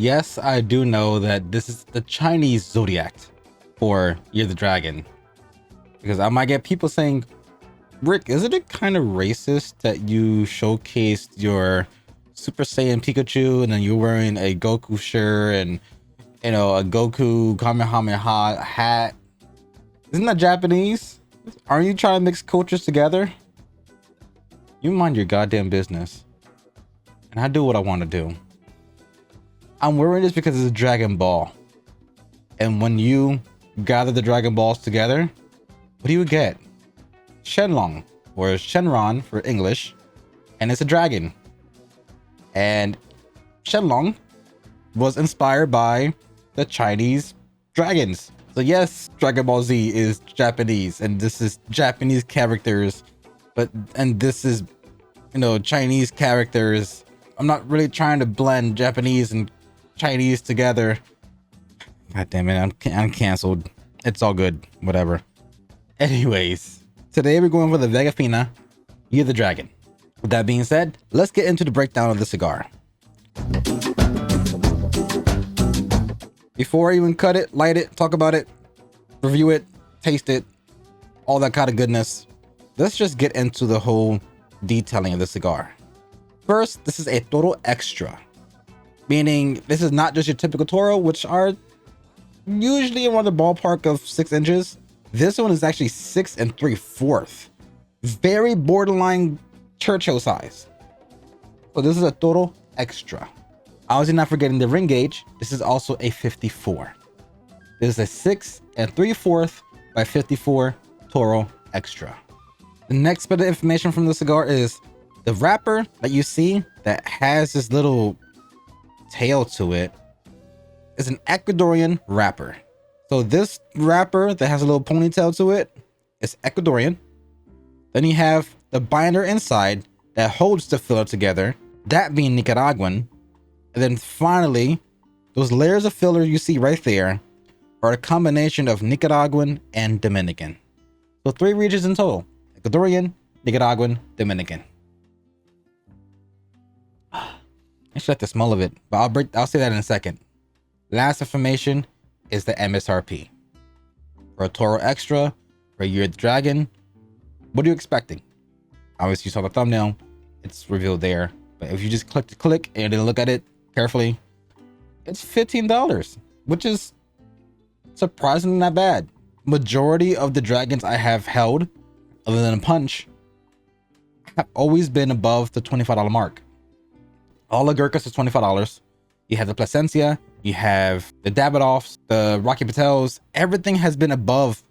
Yes, I do know that this is the Chinese zodiac for Year the Dragon. Because I might get people saying, Rick, isn't it kind of racist that you showcased your Super Saiyan Pikachu and then you're wearing a Goku shirt and, you know, a Goku Kamehameha hat? Isn't that Japanese? Aren't you trying to mix cultures together? You mind your goddamn business. And I do what I want to do. I'm wearing this because it's a Dragon Ball. And when you gather the Dragon Balls together, what do you get? Shenlong, or Shenron for English, and it's a dragon. And Shenlong was inspired by the Chinese dragons. So yes, Dragon Ball Z is Japanese, and this is Japanese characters, and this is, you know, Chinese characters. I'm not really trying to blend Japanese and Chinese together. God damn it, I'm canceled. It's all good, whatever. Anyways, today we're going for the VegaFina Year the Dragon. With that being said, let's get into the breakdown of the cigar. Before I even cut it, light it, talk about it, review it, taste it, all that kind of goodness, let's just get into the whole detailing of the cigar. First, this is a Toro Extra, meaning this is not just your typical Toro, which are usually around the ballpark of 6 inches. This one is actually 6 3/4. Very borderline Churchill size. So this is a Toro Extra. Obviously not forgetting the ring gauge. This is also a 54. This is a 6 3/4 by 54 Toro Extra. The next bit of information from the cigar is the wrapper that you see that has this little tail to it is an Ecuadorian wrapper. So this wrapper that has a little ponytail to it is Ecuadorian. Then you have the binder inside that holds the filler together, that being Nicaraguan. And then finally, those layers of filler you see right there are a combination of Nicaraguan and Dominican. So 3 regions in total: Ecuadorian, Nicaraguan, Dominican. I should like the smell of it, but I'll say that in a second. Last information is the MSRP. For a Toro Extra, for a Year the Dragon, what are you expecting? Obviously you saw the thumbnail, it's revealed there. But if you just click and then look at it carefully, it's $15, which is surprisingly not bad. Majority of the dragons I have held, other than a Punch, have always been above the $25 mark. All the Gurkhas is $25. You have the Placencia, you have the Davidoffs, the Rocky Patels. Everything has been above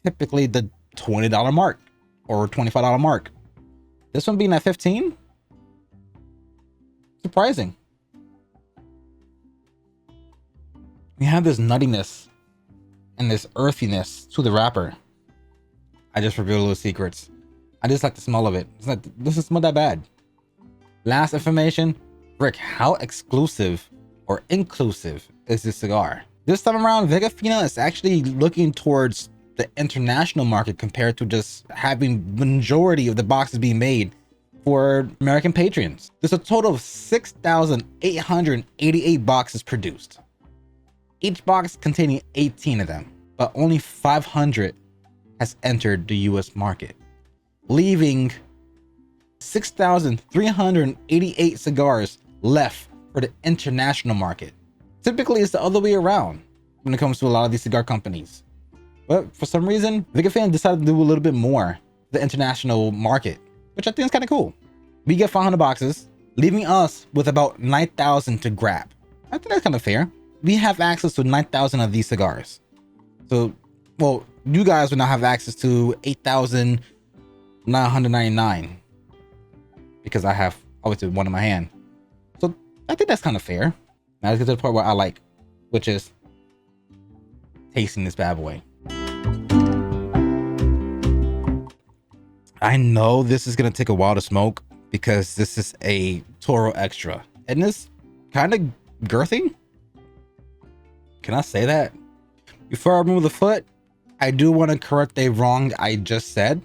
typically the $20 mark or $25 mark. This one being at 15, surprising. We have this nuttiness and this earthiness to the wrapper. I just revealed little secrets. I just like the smell of it. It's like, this doesn't smell that bad. Last information, Rick, how exclusive or inclusive is this cigar? This time around, VegaFina is actually looking towards the international market compared to just having majority of the boxes being made for American patrons. There's a total of 6,888 boxes produced. Each box containing 18 of them, but only 500 has entered the US market, leaving 6,388 cigars left for the international market. Typically, it's the other way around when it comes to a lot of these cigar companies. But for some reason, VegaFina decided to do a little bit more the international market, which I think is kind of cool. We get 500 boxes, leaving us with about 9,000 to grab. I think that's kind of fair. We have access to 9,000 of these cigars. So, well, you guys will now have access to 8,999 because I have obviously one in my hand. So I think that's kind of fair. Now let's get to the part where I like, which is tasting this bad boy. I know this is gonna take a while to smoke because this is a Toro Extra and it's kind of girthy. Can I say that? Before I remove the foot, I do want to correct a wrong I just said.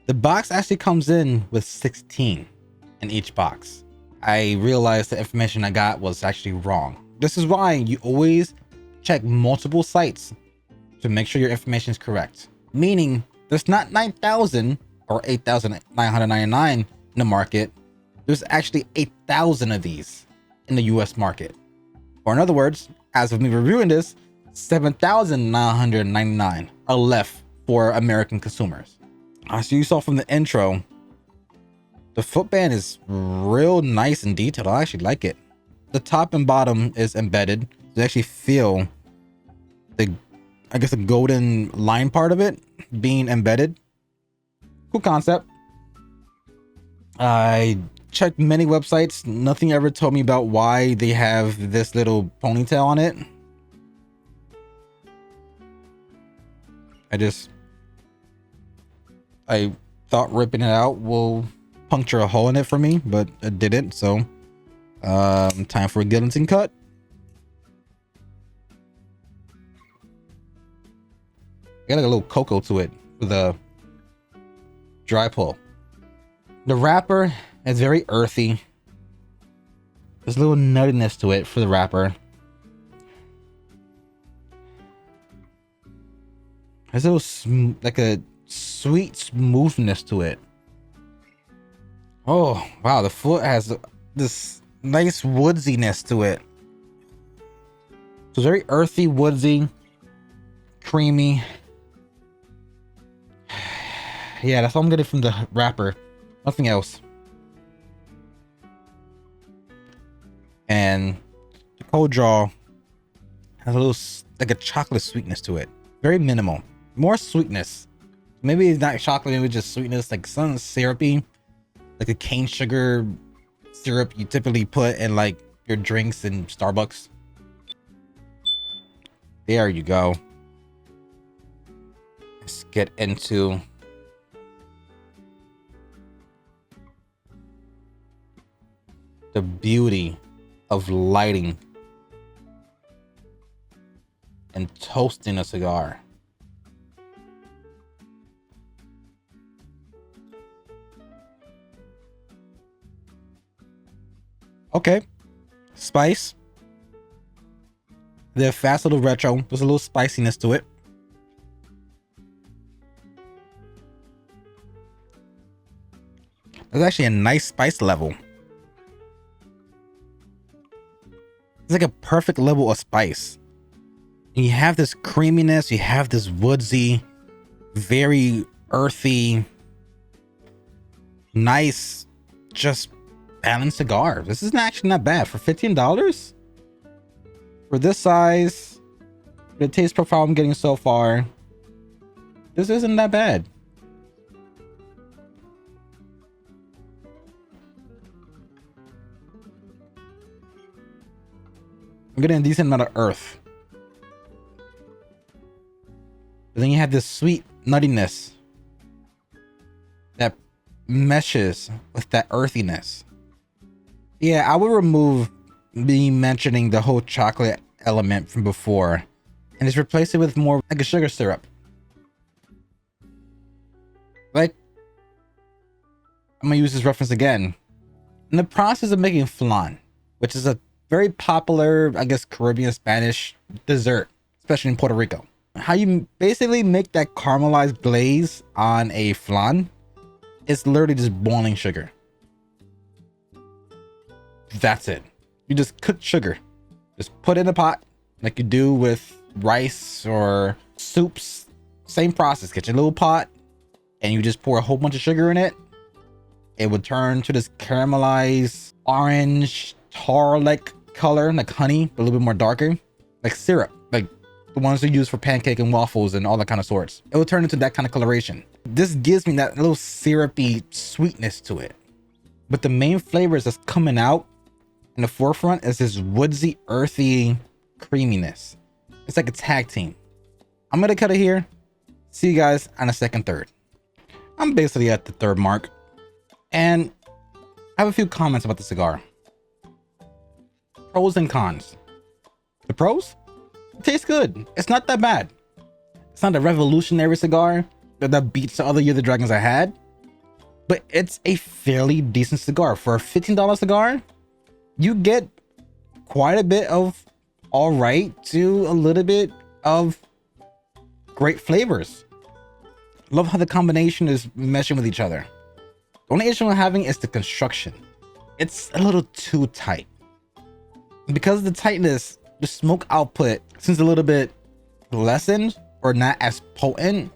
The box actually comes in with 16 in each box. I realized the information I got was actually wrong. This is why you always check multiple sites to make sure your information is correct. Meaning there's not 9,000 or 8,999 in the market. There's actually 8,000 of these in the US market. Or in other words, as of me reviewing this, 7,999 are left for American consumers. As you saw from the intro, the footband is real nice and detailed. I actually like it. The top and bottom is embedded. You actually feel the, I guess, the golden line part of it being embedded. Cool concept. I checked many websites. Nothing ever told me about why they have this little ponytail on it. I thought ripping it out will puncture a hole in it for me, but it didn't. So time for a guillotine cut. Got like a little cocoa to it with a dry pull. The wrapper is very earthy. There's a little nuttiness to it for the wrapper. There's a little like a sweet smoothness to it. Oh wow, the foot has this nice woodsiness to it. So very earthy, woodsy, creamy. Yeah, that's all I'm getting from the wrapper. Nothing else. And the cold draw has a little like a chocolate sweetness to it. Very minimal. More sweetness. Maybe it's not chocolate, maybe just sweetness, like some syrupy, like a cane sugar syrup you typically put in like your drinks in Starbucks. There you go. Let's get into the beauty of lighting and toasting a cigar. Okay, spice. They're fast, little retro. There's a little spiciness to it. There's actually a nice spice level. It's like a perfect level of spice. And you have this creaminess, you have this woodsy, very earthy, nice, just balanced cigar. This is actually not bad for $15 for this size. The taste profile I'm getting so far, this isn't that bad. I'm getting a decent amount of earth. But then you have this sweet nuttiness that meshes with that earthiness. Yeah, I would remove me mentioning the whole chocolate element from before and just replace it with more like a sugar syrup. Like, I'm gonna use this reference again. In the process of making flan, which is a very popular, I guess, Caribbean Spanish dessert, especially in Puerto Rico. How you basically make that caramelized glaze on a flan is literally just boiling sugar. That's it. You just cook sugar. Just put it in a pot like you do with rice or soups. Same process. Get your little pot and you just pour a whole bunch of sugar in it. It would turn to this caramelized orange tar-like color, like honey, but a little bit more darker, like syrup, like the ones they use for pancake and waffles and all that kind of sorts. It will turn into that kind of coloration. This gives me that little syrupy sweetness to it, but the main flavors that's coming out in the forefront is this woodsy, earthy creaminess. It's like a tag team. I'm gonna cut it here. See you guys on the second third. I'm basically at the third mark, and I have a few comments about the cigar. Pros and cons. The pros? It tastes good. It's not that bad. It's not a revolutionary cigar that beats the other Year of the Dragons I had, but it's a fairly decent cigar. For a $15 cigar, you get quite a bit of all right to a little bit of great flavors. Love how the combination is meshing with each other. The only issue I'm having is the construction. It's a little too tight. And because of the tightness, the smoke output seems a little bit lessened or not as potent.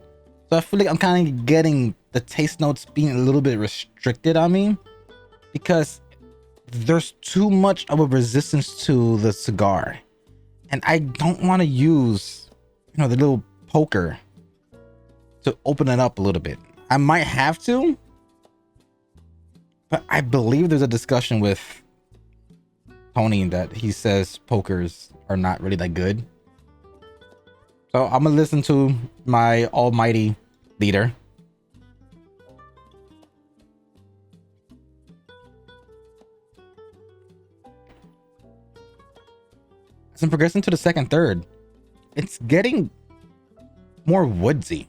So I feel like I'm kind of getting the taste notes being a little bit restricted on me because there's too much of a resistance to the cigar. And I don't want to use, the little poker to open it up a little bit. I might have to, but I believe there's a discussion with Tony that he says pokers are not really that good. So I'm gonna listen to my almighty leader. As I'm progressing to the second third, it's getting more woodsy.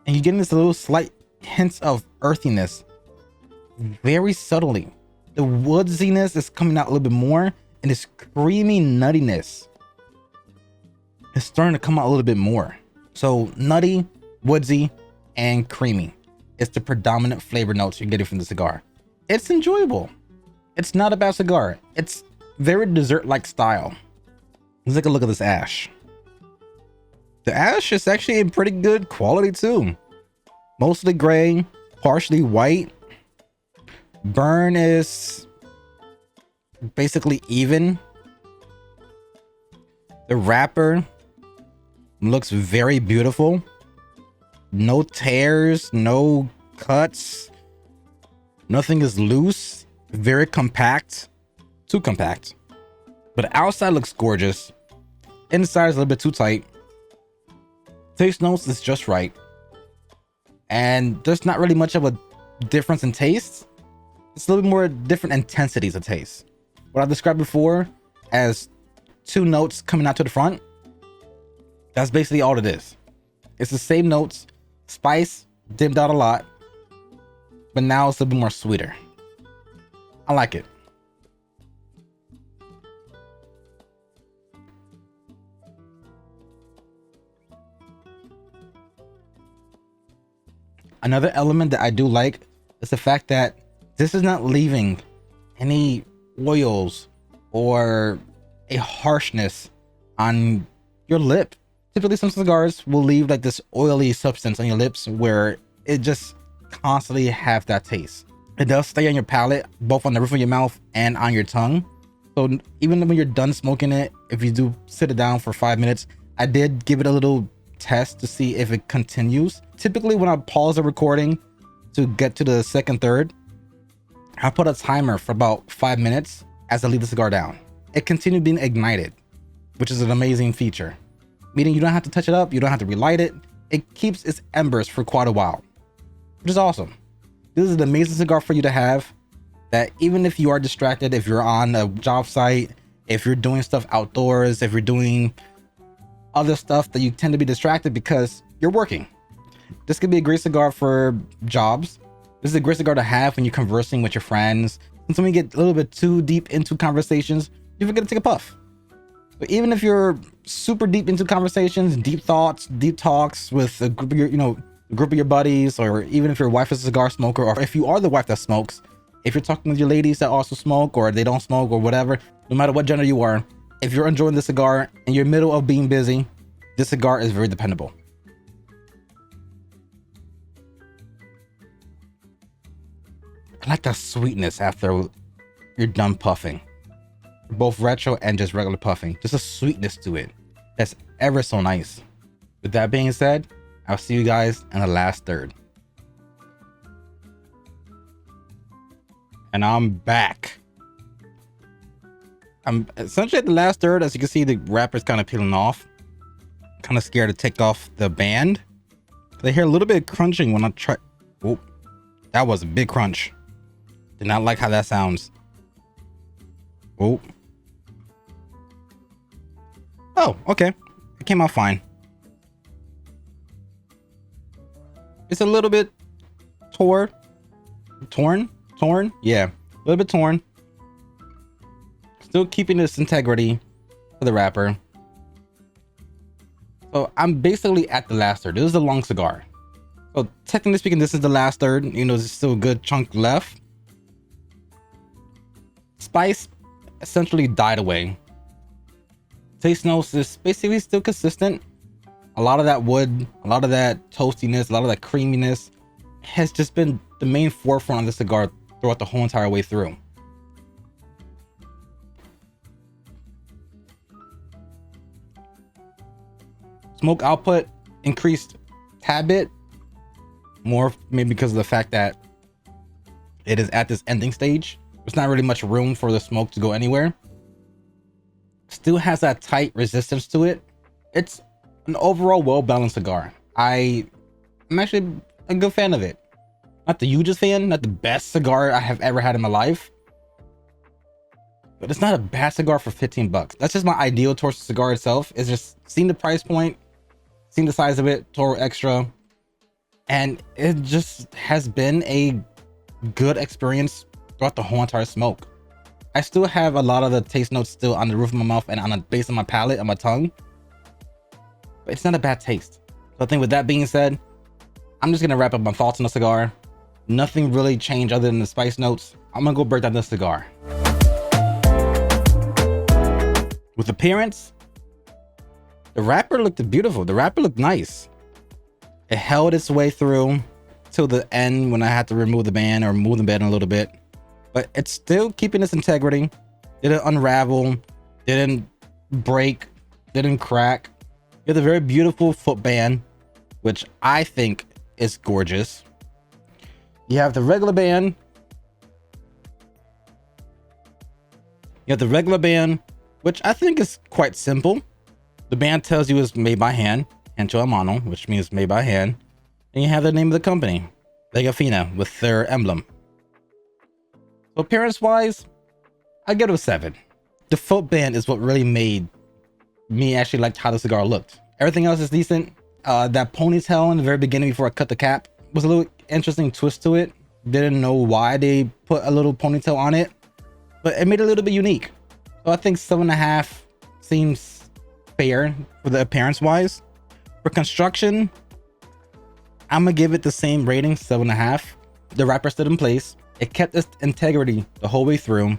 And you're getting this little slight hints of earthiness very subtly. The woodsiness is coming out a little bit more, and this creamy nuttiness is starting to come out a little bit more. So nutty, woodsy, and creamy is the predominant flavor notes you're getting from the cigar. It's enjoyable. It's not a bad cigar. It's very dessert-like style. Let's take a look at this ash. The ash is actually in pretty good quality too. Mostly gray, partially white. Burn is basically even. The wrapper looks very beautiful. No tears, no cuts. Nothing is loose. Very compact. Too compact. But the outside looks gorgeous. Inside is a little bit too tight. Taste notes is just right. And there's not really much of a difference in taste. It's a little bit more different intensities of taste. What I described before as two notes coming out to the front, that's basically all it is. It's the same notes, spice dimmed out a lot, but now it's a bit more sweeter. I like it. Another element that I do like is the fact that this is not leaving any oils or a harshness on your lip. Typically some cigars will leave like this oily substance on your lips where it just constantly have that taste. It does stay on your palate, both on the roof of your mouth and on your tongue. So even when you're done smoking it, if you do sit it down for 5 minutes, I did give it a little test to see if it continues. Typically when I pause the recording to get to the second third, I put a timer for about 5 minutes as I leave the cigar down. It continued being ignited, which is an amazing feature. Meaning you don't have to touch it up, you don't have to relight it. It keeps its embers for quite a while, which is awesome. This is an amazing cigar for you to have, that even if you are distracted, if you're on a job site, if you're doing stuff outdoors, if you're doing other stuff that you tend to be distracted because you're working. This could be a great cigar for jobs. This is a great cigar to have when you're conversing with your friends. And so when you get a little bit too deep into conversations, you forget to take a puff. But even if you're super deep into conversations, deep thoughts, deep talks with a group of your, a group of your buddies, or even if your wife is a cigar smoker, or if you are the wife that smokes, if you're talking with your ladies that also smoke or they don't smoke or whatever, no matter what gender you are, if you're enjoying the cigar and you're in the middle of being busy, this cigar is very dependable. I like that sweetness after you're done puffing. Both retro and just regular puffing. Just a sweetness to it that's ever so nice. With that being said, I'll see you guys in the last third. And I'm back. I'm essentially at the last third. As you can see, the wrapper's kind of peeling off. Kind of scared to take off the band. I hear a little bit of crunching when I try. Oh, that was a big crunch. Did not like how that sounds. Oh. Oh, okay. It came out fine. It's a little bit torn. Yeah, a little bit torn. Still keeping its integrity for the wrapper. So I'm basically at the last third. This is a long cigar. So technically speaking, this is the last third. You know, there's still a good chunk left. Spice essentially died away. Taste notes is basically still consistent. A lot of that wood, a lot of that toastiness, a lot of that creaminess has just been the main forefront of the cigar throughout the whole entire way through. Smoke output increased a tad bit, more maybe because of the fact that it is at this ending stage. There's not really much room for the smoke to go anywhere. Still has that tight resistance to it. It's an overall well-balanced cigar. I'm actually a good fan of it. Not the hugest fan, not the best cigar I have ever had in my life, but it's not a bad cigar for 15 bucks. That's just my ideal towards the cigar itself. It's just seeing the price point, seeing the size of it, Toro Extra, and it just has been a good experience throughout the whole entire smoke. I still have a lot of the taste notes still on the roof of my mouth and on the base of my palate, on my tongue, but it's not a bad taste. So I think with that being said, I'm just gonna wrap up my thoughts on the cigar. Nothing really changed other than the spice notes. I'm gonna go break down the cigar. With appearance, the wrapper looked beautiful. The wrapper looked nice. It held its way through till the end when I had to remove the band or move the band a little bit, but it's still keeping its integrity. Didn't unravel, didn't break, didn't crack. You have a very beautiful foot band, which I think is gorgeous. You have the regular band. You have the regular band, which I think is quite simple. The band tells you it's made by hand, hecho a mano, which means made by hand. And you have the name of the company, VegaFina, with their emblem. So appearance-wise, I give it a 7. The foot band is what really made me actually like how the cigar looked. Everything else is decent. That ponytail in the very beginning before I cut the cap was a little interesting twist to it. Didn't know why they put a little ponytail on it, but it made it a little bit unique. So I think 7.5 seems fair for the appearance wise. For construction, I'm gonna give it the same rating, 7.5. The wrapper stood in place. It kept its integrity the whole way through.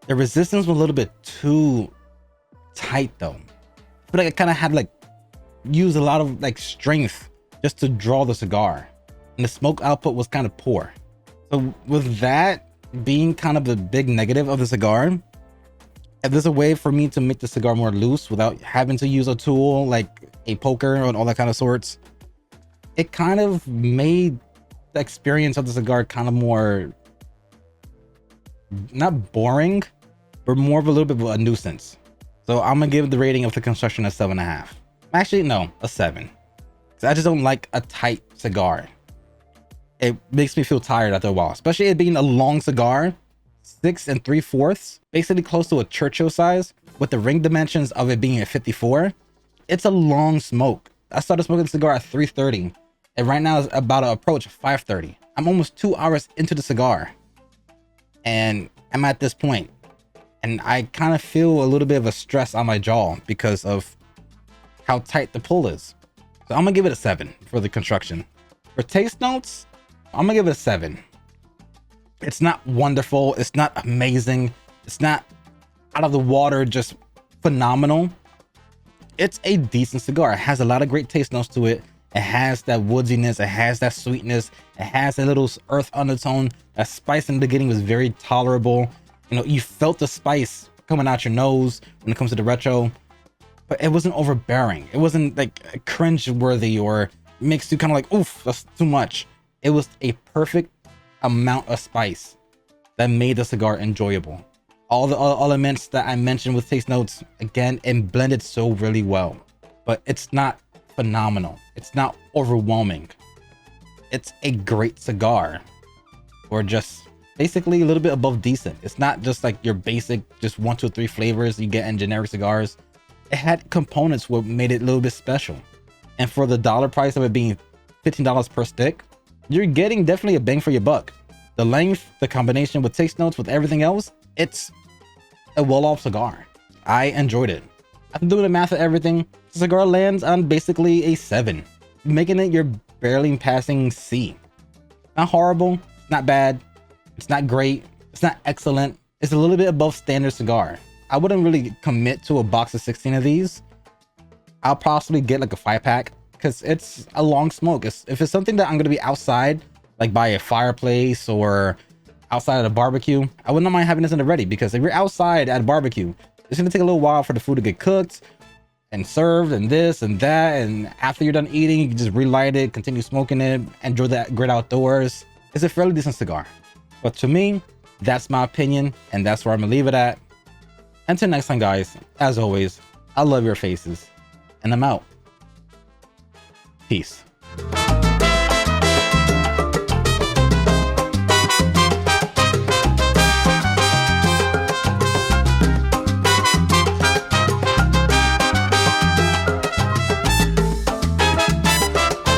The resistance was a little bit too tight though. I feel like I kind of had like used a lot of like strength just to draw the cigar, and the smoke output was kind of poor. So with that being kind of the big negative of the cigar, if there's a way for me to make the cigar more loose without having to use a tool like a poker and all that kind of sorts, it kind of made the experience of the cigar kind of more, not boring, but more of a little bit of a nuisance. So I'm gonna give the rating of the construction a 7.5. Actually, no, a 7. I just don't like a tight cigar. It makes me feel tired after a while, especially it being a long cigar, 6 3/4, basically close to a Churchill size, with the ring dimensions of it being at 54. It's a long smoke. I started smoking the cigar at 3:30, and right now it's about to approach 5:30. I'm almost 2 hours into the cigar, and I'm at this point, and I kind of feel a little bit of a stress on my jaw because of how tight the pull is. So I'm gonna give it a 7 for the construction. For taste notes, I'm gonna give it a 7. It's not wonderful, it's not amazing, it's not out of the water just phenomenal. It's a decent cigar. It has a lot of great taste notes to it. It has that woodiness, it has that sweetness, it has a little earth undertone. That spice in the beginning was very tolerable. You know, you felt the spice coming out your nose when it comes to the retro, but it wasn't overbearing. It wasn't like cringe worthy or makes you kind of like, oof, that's too much. It was a perfect amount of spice that made the cigar enjoyable. All the elements that I mentioned with taste notes, again, it blended so really well, but it's not phenomenal. It's not overwhelming. It's a great cigar, or just basically a little bit above decent. It's not just like your basic, just 1, 2, 3 flavors you get in generic cigars. It had components what made it a little bit special. And for the dollar price of it being $15 per stick, you're getting definitely a bang for your buck. The length, the combination with taste notes, with everything else, it's a well-off cigar. I enjoyed it. After doing the math of everything, the cigar lands on basically a 7, making it your barely passing C. Not horrible, not bad, it's not great, it's not excellent, it's a little bit above standard cigar. I wouldn't really commit to a box of 16 of these. I'll possibly get like a 5-pack because it's a long smoke. If it's something that I'm going to be outside, like by a fireplace or outside at a barbecue, I wouldn't mind having this in the ready, because if you're outside at a barbecue, it's going to take a little while for the food to get cooked and served and this and that. And after you're done eating, you can just relight it, continue smoking it, enjoy that great outdoors. It's a fairly decent cigar. But to me, that's my opinion, and that's where I'm going to leave it at. Until next time, guys, as always, I love your faces, and I'm out. Peace.